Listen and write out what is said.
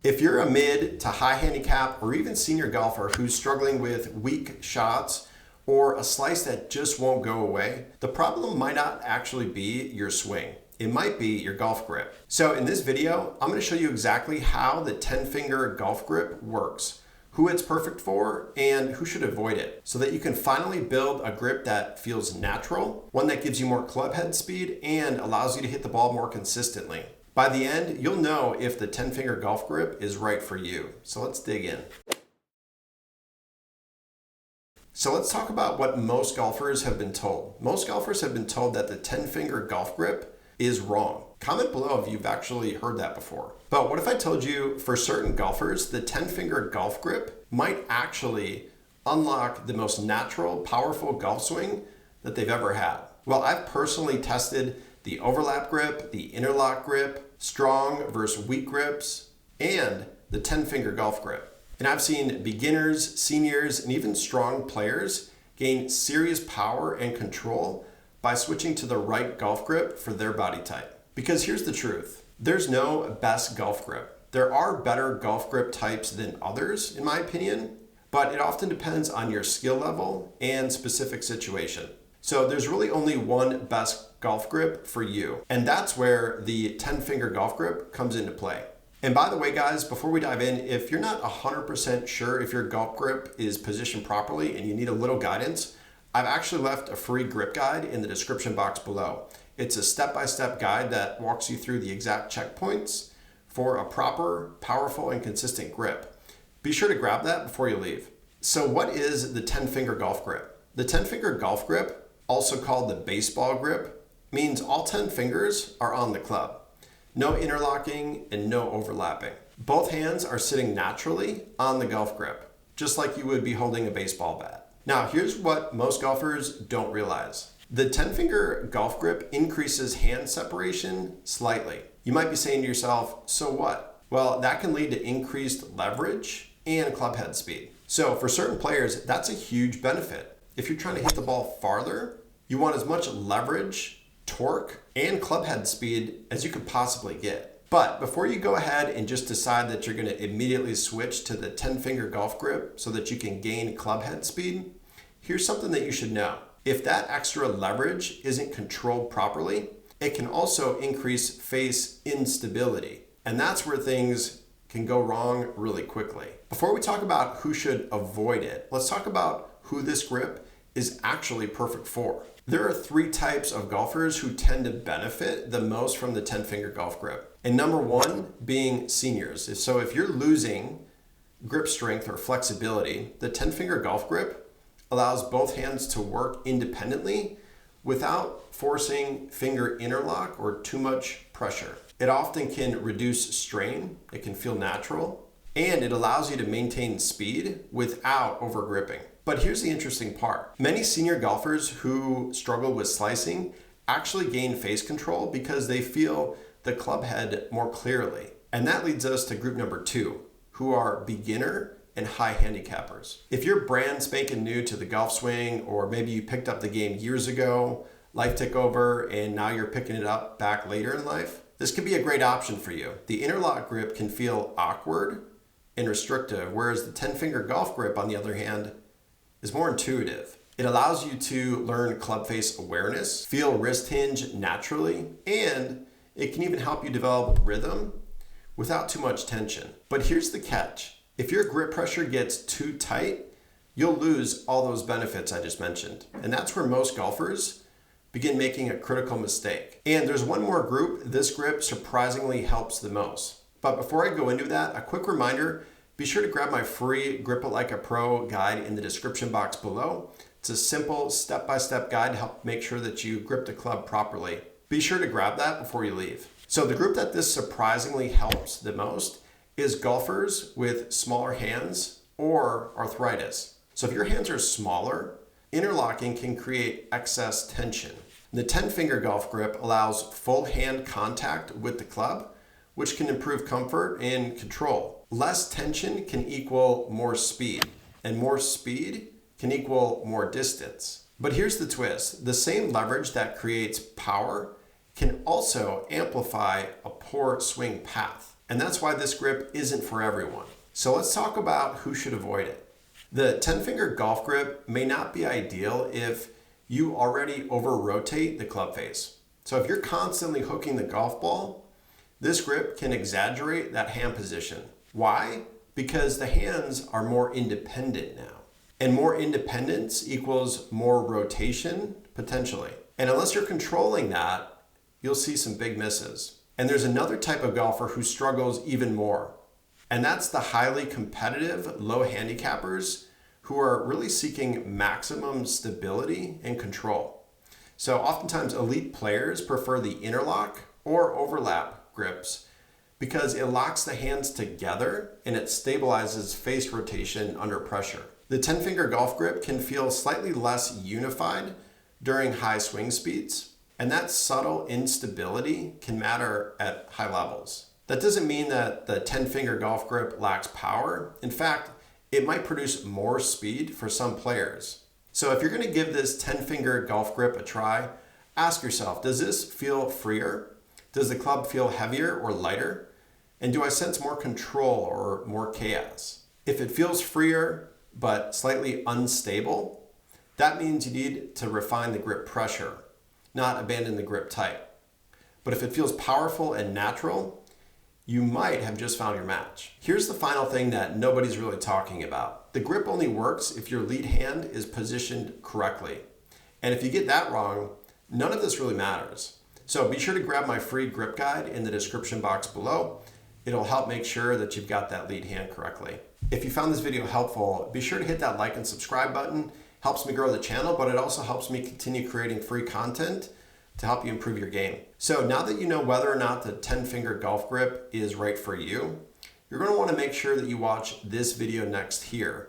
If you're a mid to high handicap or even senior golfer who's struggling with weak shots or a slice that just won't go away, the problem might not actually be your swing. It might be your golf grip. So in this video, I'm going to show you exactly how the 10-finger golf grip works, who it's perfect for, and who should avoid it, so that you can finally build a grip that feels natural, one that gives you more club head speed and allows you to hit the ball more consistently. By the end, you'll know if the 10-finger golf grip is right for you. So let's dig in. So let's talk about what most golfers have been told. Most golfers have been told that the 10-finger golf grip is wrong. Comment below if you've actually heard that before. But what if I told you for certain golfers, the 10-finger golf grip might actually unlock the most natural, powerful golf swing that they've ever had? Well, I've personally tested the overlap grip, the interlock grip, strong versus weak grips, and the 10-finger golf grip. And I've seen beginners, seniors, and even strong players gain serious power and control by switching to the right golf grip for their body type. Because here's the truth, there's no best golf grip. There are better golf grip types than others, in my opinion, but it often depends on your skill level and specific situation. So there's really only one best golf grip for you, and that's where the 10-finger golf grip comes into play. And by the way, guys, before we dive in, if you're not 100% sure if your golf grip is positioned properly and you need a little guidance, I've actually left a free grip guide in the description box below. It's a step-by-step guide that walks you through the exact checkpoints for a proper, powerful, and consistent grip. Be sure to grab that before you leave. So what is the 10-finger golf grip? The 10-finger golf grip, also called the baseball grip, means all 10 fingers are on the club. No interlocking and no overlapping. Both hands are sitting naturally on the golf grip, just like you would be holding a baseball bat. Now, here's what most golfers don't realize. The 10-finger golf grip increases hand separation slightly. You might be saying to yourself, so what? Well, that can lead to increased leverage and club head speed. So for certain players, that's a huge benefit. If you're trying to hit the ball farther, you want as much leverage, torque, and club head speed as you could possibly get. But before you go ahead and just decide that you're going to immediately switch to the 10-finger golf grip so that you can gain club head speed, here's something that you should know. If that extra leverage isn't controlled properly, it can also increase face instability. And that's where things can go wrong really quickly. Before we talk about who should avoid it, let's talk about who this grip is actually perfect for. There are three types of golfers who tend to benefit the most from the 10-finger golf grip. And number one being seniors. So if you're losing grip strength or flexibility, the 10-finger golf grip allows both hands to work independently without forcing finger interlock or too much pressure. It often can reduce strain, it can feel natural, and it allows you to maintain speed without over gripping. But here's the interesting part. Many senior golfers who struggle with slicing actually gain face control because they feel the club head more clearly. And that leads us to group number two, who are beginner and high handicappers. If you're brand spanking new to the golf swing, or maybe you picked up the game years ago, life took over, and now you're picking it up back later in life, this could be a great option for you. The interlock grip can feel awkward and restrictive, whereas the 10-finger golf grip, on the other hand, is more intuitive. It allows you to learn club face awareness, feel wrist hinge naturally, and it can even help you develop rhythm without too much tension. But here's the catch. If your grip pressure gets too tight, you'll lose all those benefits I just mentioned. And that's where most golfers begin making a critical mistake. And there's one more group this grip surprisingly helps the most. But before I go into that, a quick reminder, be sure to grab my free Grip It Like a Pro guide in the description box below. It's a simple step-by-step guide to help make sure that you grip the club properly. Be sure to grab that before you leave. So the group that this surprisingly helps the most is golfers with smaller hands or arthritis. So if your hands are smaller, interlocking can create excess tension. The 10-finger golf grip allows full hand contact with the club, which can improve comfort and control. Less tension can equal more speed, and more speed can equal more distance. But here's the twist. The same leverage that creates power can also amplify a poor swing path. And that's why this grip isn't for everyone. So let's talk about who should avoid it. The 10-finger golf grip may not be ideal if you already over-rotate the club face. So if you're constantly hooking the golf ball, this grip can exaggerate that hand position. Why? Because the hands are more independent now. And more independence equals more rotation, potentially. And unless you're controlling that, you'll see some big misses. And there's another type of golfer who struggles even more. And that's the highly competitive, low handicappers who are really seeking maximum stability and control. So oftentimes elite players prefer the interlock or overlap grips because it locks the hands together and it stabilizes face rotation under pressure. The 10-finger golf grip can feel slightly less unified during high swing speeds, and that subtle instability can matter at high levels. That doesn't mean that the 10-finger golf grip lacks power. In fact, it might produce more speed for some players. So if you're going to give this 10-finger golf grip a try, ask yourself, does this feel freer? Does the club feel heavier or lighter? And do I sense more control or more chaos? If it feels freer but slightly unstable, that means you need to refine the grip pressure, not abandon the grip type. But if it feels powerful and natural, you might have just found your match. Here's the final thing that nobody's really talking about. The grip only works if your lead hand is positioned correctly. And if you get that wrong, none of this really matters. So be sure to grab my free grip guide in the description box below. It'll help make sure that you've got that lead hand correctly. If you found this video helpful, be sure to hit that like and subscribe button. Helps me grow the channel, but it also helps me continue creating free content to help you improve your game. So now that you know whether or not the 10-finger golf grip is right for you, you're going to want to make sure that you watch this video next here.